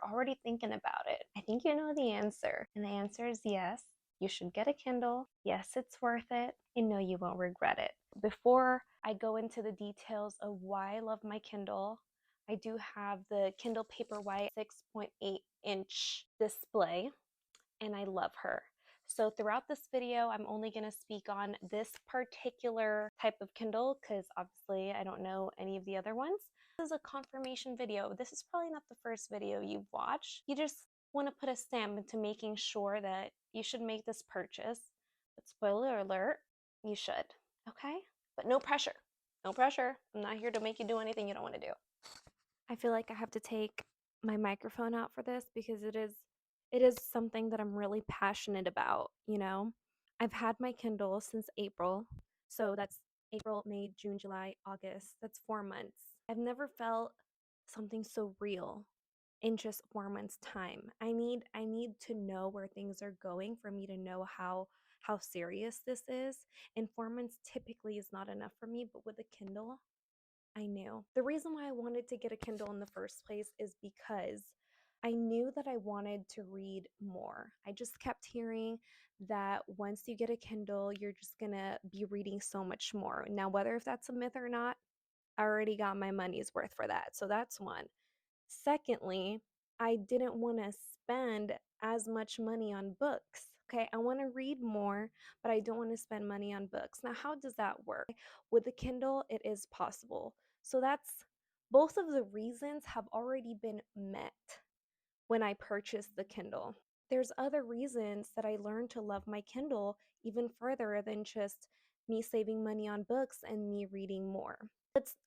you're already thinking about it. I think you know the answer. And the answer is yes. You should get a Kindle. Yes, it's worth it. And no, you won't regret it. Before I go into the details of why I love my Kindle, I do have the Kindle Paperwhite 6.8-inch display, and I love her. So throughout this video, I'm only going to speak on this particular type of Kindle because obviously I don't know any of the other ones. This is a confirmation video. This is probably not the first video you've watched. You just want to put a stamp into making sure that you should make this purchase. But spoiler alert, you should, okay? But no pressure. No pressure. I'm not here to make you do anything you don't want to do. I feel like I have to take my microphone out for this because it is something that I'm really passionate about, you know? I've had my Kindle since April. So that's April, May, June, July, August. That's 4 months. I've never felt something so real in just 4 months time. I need to know where things are going for me to know how serious this is. And 4 months typically is not enough for me, but with a Kindle, I knew. The reason why I wanted to get a Kindle in the first place is because I knew that I wanted to read more. I just kept hearing that once you get a Kindle, you're just gonna be reading so much more. Now, whether if that's a myth or not, I already got my money's worth for that. So that's one. Secondly, I didn't want to spend as much money on books. Okay, I want to read more, but I don't want to spend money on books. Now, how does that work? With the Kindle, it is possible. So that's both of the reasons have already been met when I purchased the Kindle. There's other reasons that I learned to love my Kindle even further than just me saving money on books and me reading more.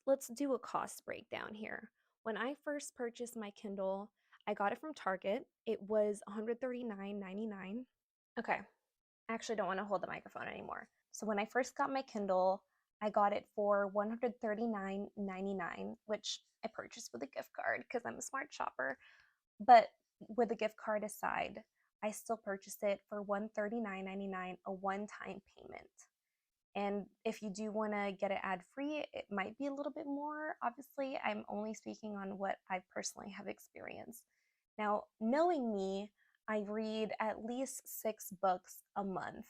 Let's do a cost breakdown here. When I first purchased my Kindle, I got it from Target. It was $139.99. Okay, I actually don't want to hold the microphone anymore. So when I first got my Kindle, I got it for $139.99, which I purchased with a gift card because I'm a smart shopper. But with the gift card aside, I still purchased it for $139.99, a one-time payment. And if you do want to get it ad-free, it might be a little bit more. Obviously, I'm only speaking on what I personally have experienced. Now, knowing me, I read at least 6 books a month.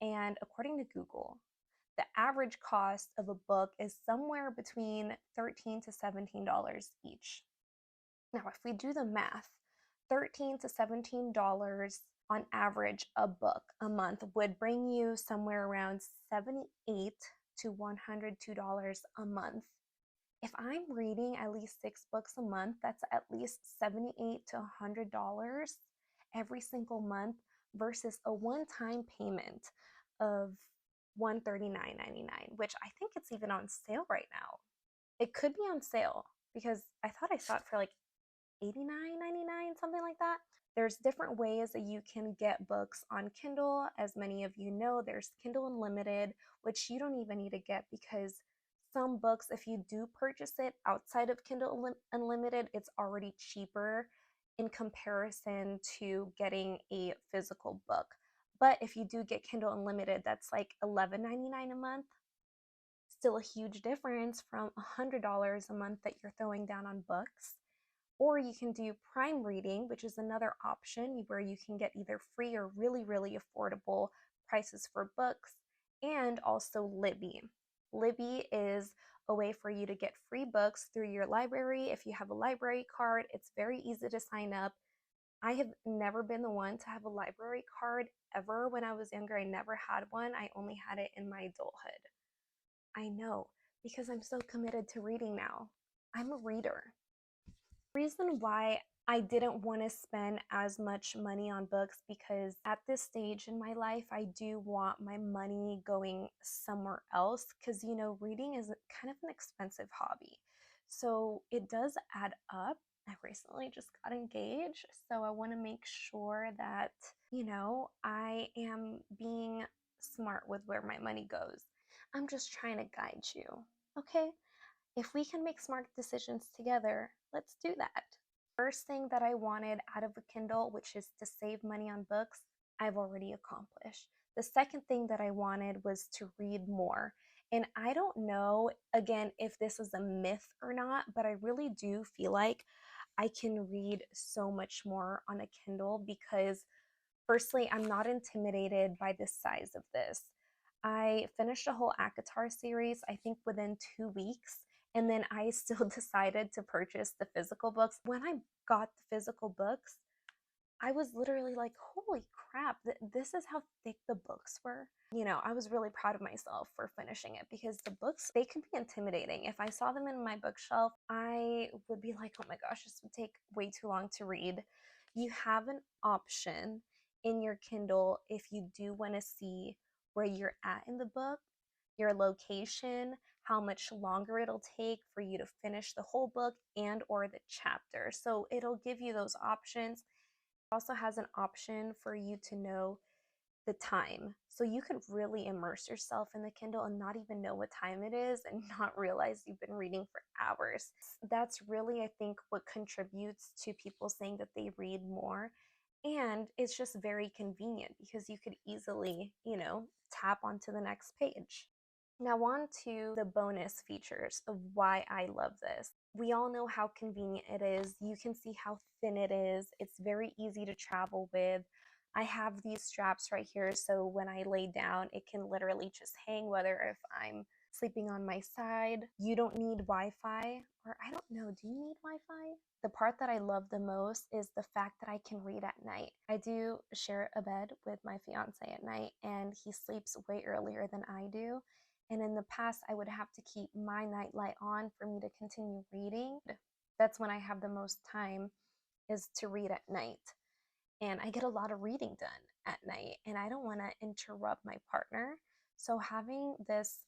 And according to Google, the average cost of a book is somewhere between $13 to $17 each. Now, if we do the math, $13 to $17 on average a book a month would bring you somewhere around $78 to $102 a month. If I'm reading at least 6 books a month, that's at least $78 to $100 every single month versus a one-time payment of $139.99, which I think it's even on sale right now. It could be on sale because I thought I saw it for like $89.99, something like that. There's different ways that you can get books on Kindle. As many of you know, there's Kindle Unlimited, which you don't even need to get because some books, if you do purchase it outside of Kindle Unlimited, it's already cheaper in comparison to getting a physical book. But if you do get Kindle Unlimited, that's like $11.99 a month. Still a huge difference from $100 a month that you're throwing down on books. Or you can do Prime Reading, which is another option where you can get either free or really, really affordable prices for books, and also Libby. Libby is a way for you to get free books through your library. If you have a library card, it's very easy to sign up. I have never been the one to have a library card ever. When I was younger, I never had one. I only had it in my adulthood. I know, because I'm so committed to reading now. I'm a reader. Reason why I didn't want to spend as much money on books because at this stage in my life, I do want my money going somewhere else because, you know, reading is kind of an expensive hobby. So it does add up. I recently just got engaged, so I want to make sure that, you know, I am being smart with where my money goes. I'm just trying to guide you, okay? If we can make smart decisions together, let's do that. First thing that I wanted out of a Kindle, which is to save money on books, I've already accomplished. The second thing that I wanted was to read more. And I don't know, again, if this is a myth or not, but I really do feel like I can read so much more on a Kindle because, firstly, I'm not intimidated by the size of this. I finished a whole ACOTAR series, I think within 2 weeks, and then I still decided to purchase the physical books. When I got the physical books, I was literally like, holy crap, this is how thick the books were. You know, I was really proud of myself for finishing it because the books, they can be intimidating. If I saw them in my bookshelf, I would be like, oh my gosh, this would take way too long to read. You have an option in your Kindle if you do want to see where you're at in the book, your location, how much longer it'll take for you to finish the whole book and or the chapter. So it'll give you those options. Also has an option for you to know the time. So you could really immerse yourself in the Kindle and not even know what time it is and not realize you've been reading for hours. That's really, I think, what contributes to people saying that they read more. And it's just very convenient because you could easily, tap onto the next page. Now, on to the bonus features of why I love this. We all know how convenient it is. You can see how thin it is. It's very easy to travel with. I have these straps right here, so when I lay down, it can literally just hang, whether if I'm sleeping on my side. You don't need Wi-Fi, or I don't know, do you need Wi-Fi? The part that I love the most is the fact that I can read at night. I do share a bed with my fiance at night, and he sleeps way earlier than I do. And in the past, I would have to keep my nightlight on for me to continue reading. That's when I have the most time, is to read at night. And I get a lot of reading done at night, and I don't want to interrupt my partner. So having this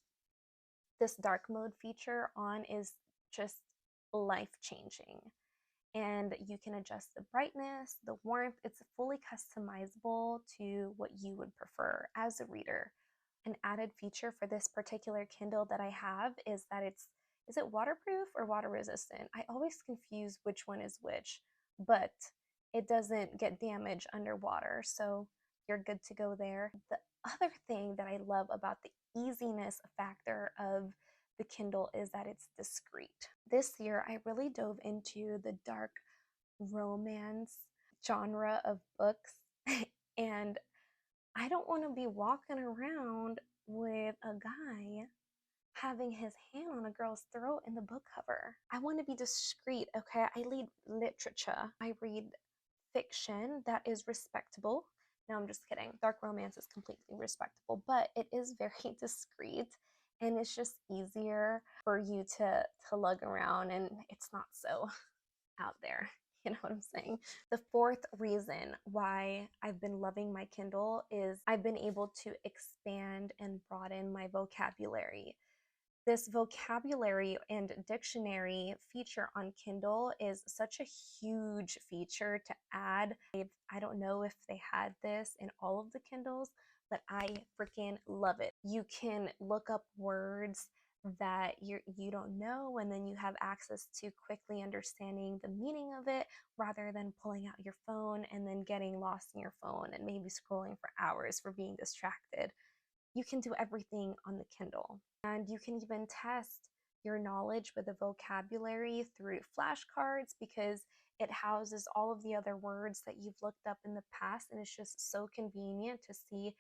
dark mode feature on is just life changing. And you can adjust the brightness, the warmth. It's fully customizable to what you would prefer as a reader. An added feature for this particular Kindle that I have is that is it waterproof or water resistant? I always confuse which one is which, but it doesn't get damaged underwater, so you're good to go there. The other thing that I love about the easiness factor of the Kindle is that it's discreet. This year, I really dove into the dark romance genre of books, and I don't want to be walking around with a guy having his hand on a girl's throat in the book cover. I want to be discreet, okay? I read literature. I read fiction that is respectable. No, I'm just kidding. Dark romance is completely respectable, but it is very discreet, and it's just easier for you to lug around, and it's not so out there. You know what I'm saying? The fourth reason why I've been loving my Kindle is I've been able to expand and broaden my vocabulary. This vocabulary and dictionary feature on Kindle is such a huge feature to add. I don't know if they had this in all of the Kindles, but I freaking love it. You can look up words that you don't know, and then you have access to quickly understanding the meaning of it rather than pulling out your phone and then getting lost in your phone and maybe scrolling for hours for being distracted. You can do everything on the Kindle. And you can even test your knowledge with the vocabulary through flashcards because it houses all of the other words that you've looked up in the past, and it's just so convenient to see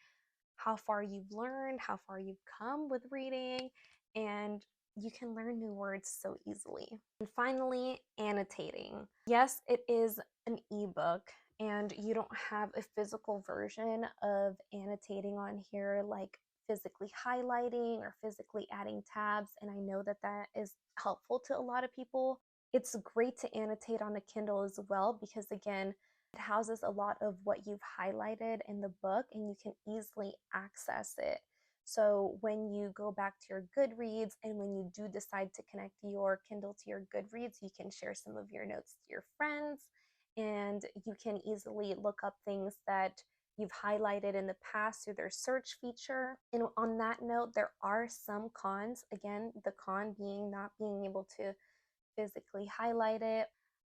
how far you've learned, how far you've come with reading, and you can learn new words so easily. And finally, annotating. Yes, it is an ebook, and you don't have a physical version of annotating on here, like physically highlighting or physically adding tabs, and I know that that is helpful to a lot of people. It's great to annotate on a Kindle as well because, again, it houses a lot of what you've highlighted in the book, and you can easily access it. So when you go back to your Goodreads, and when you do decide to connect your Kindle to your Goodreads, you can share some of your notes to your friends, and you can easily look up things that you've highlighted in the past through their search feature. And on that note, there are some cons. Again, the con being not being able to physically highlight it.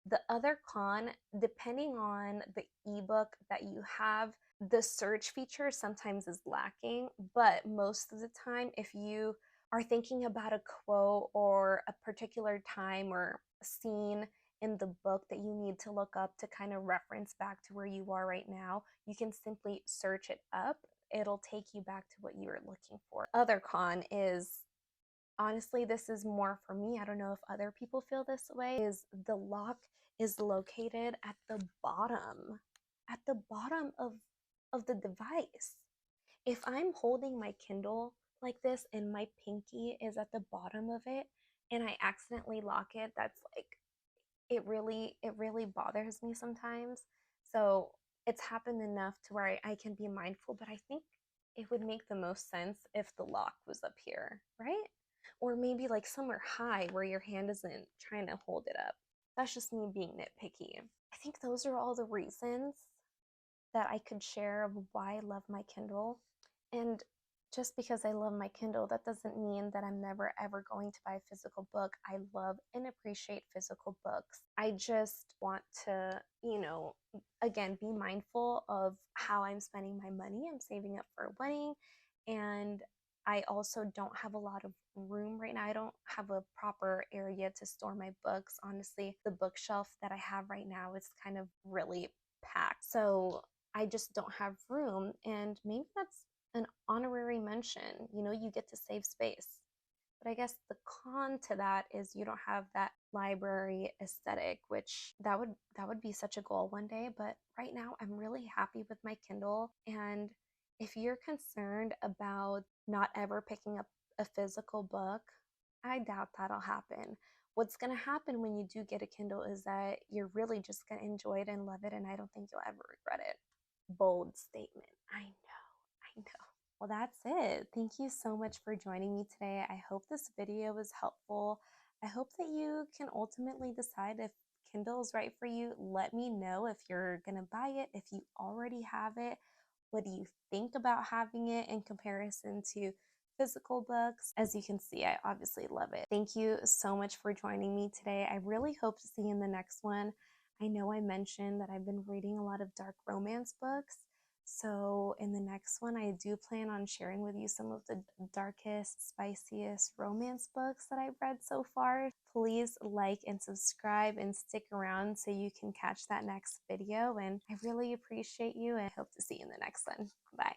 The other con, depending on the ebook that you have, the search feature sometimes is lacking, but most of the time, if you are thinking about a quote or a particular time or scene in the book that you need to look up to kind of reference back to where you are right now, you can simply search it up. It'll take you back to what you were looking for. Other con is, honestly, this is more for me, I don't know if other people feel this way, is the lock is located at the bottom of the device. If I'm holding my Kindle like this and my pinky is at the bottom of it and I accidentally lock it, that's like, it really bothers me sometimes. So it's happened enough to where I can be mindful, but I think it would make the most sense if the lock was up here, right? Or maybe like somewhere high where your hand isn't trying to hold it up. That's just me being nitpicky. I think those are all the reasons that I could share of why I love my Kindle. And just because I love my Kindle, that doesn't mean that I'm never ever going to buy a physical book. I love and appreciate physical books. I just want to, again, be mindful of how I'm spending my money. I'm saving up for a wedding, and I also don't have a lot of room right now. I don't have a proper area to store my books. Honestly, the bookshelf that I have right now is kind of really packed. So I just don't have room, and maybe that's an honorary mention. You get to save space. But I guess the con to that is you don't have that library aesthetic, which that would be such a goal one day. But right now I'm really happy with my Kindle. And if you're concerned about not ever picking up a physical book, I doubt that'll happen. What's going to happen when you do get a Kindle is that you're really just going to enjoy it and love it, and I don't think you'll ever regret it. Bold statement. I know. I know. Well, that's it. Thank you so much for joining me today. I hope this video was helpful. I hope that you can ultimately decide if Kindle is right for you. Let me know if you're going to buy it, if you already have it. What do you think about having it in comparison to physical books? As you can see, I obviously love it. Thank you so much for joining me today. I really hope to see you in the next one. I know I mentioned that I've been reading a lot of dark romance books. So in the next one, I do plan on sharing with you some of the darkest, spiciest romance books that I've read so far. Please like and subscribe and stick around so you can catch that next video. And I really appreciate you, and I hope to see you in the next one. Bye.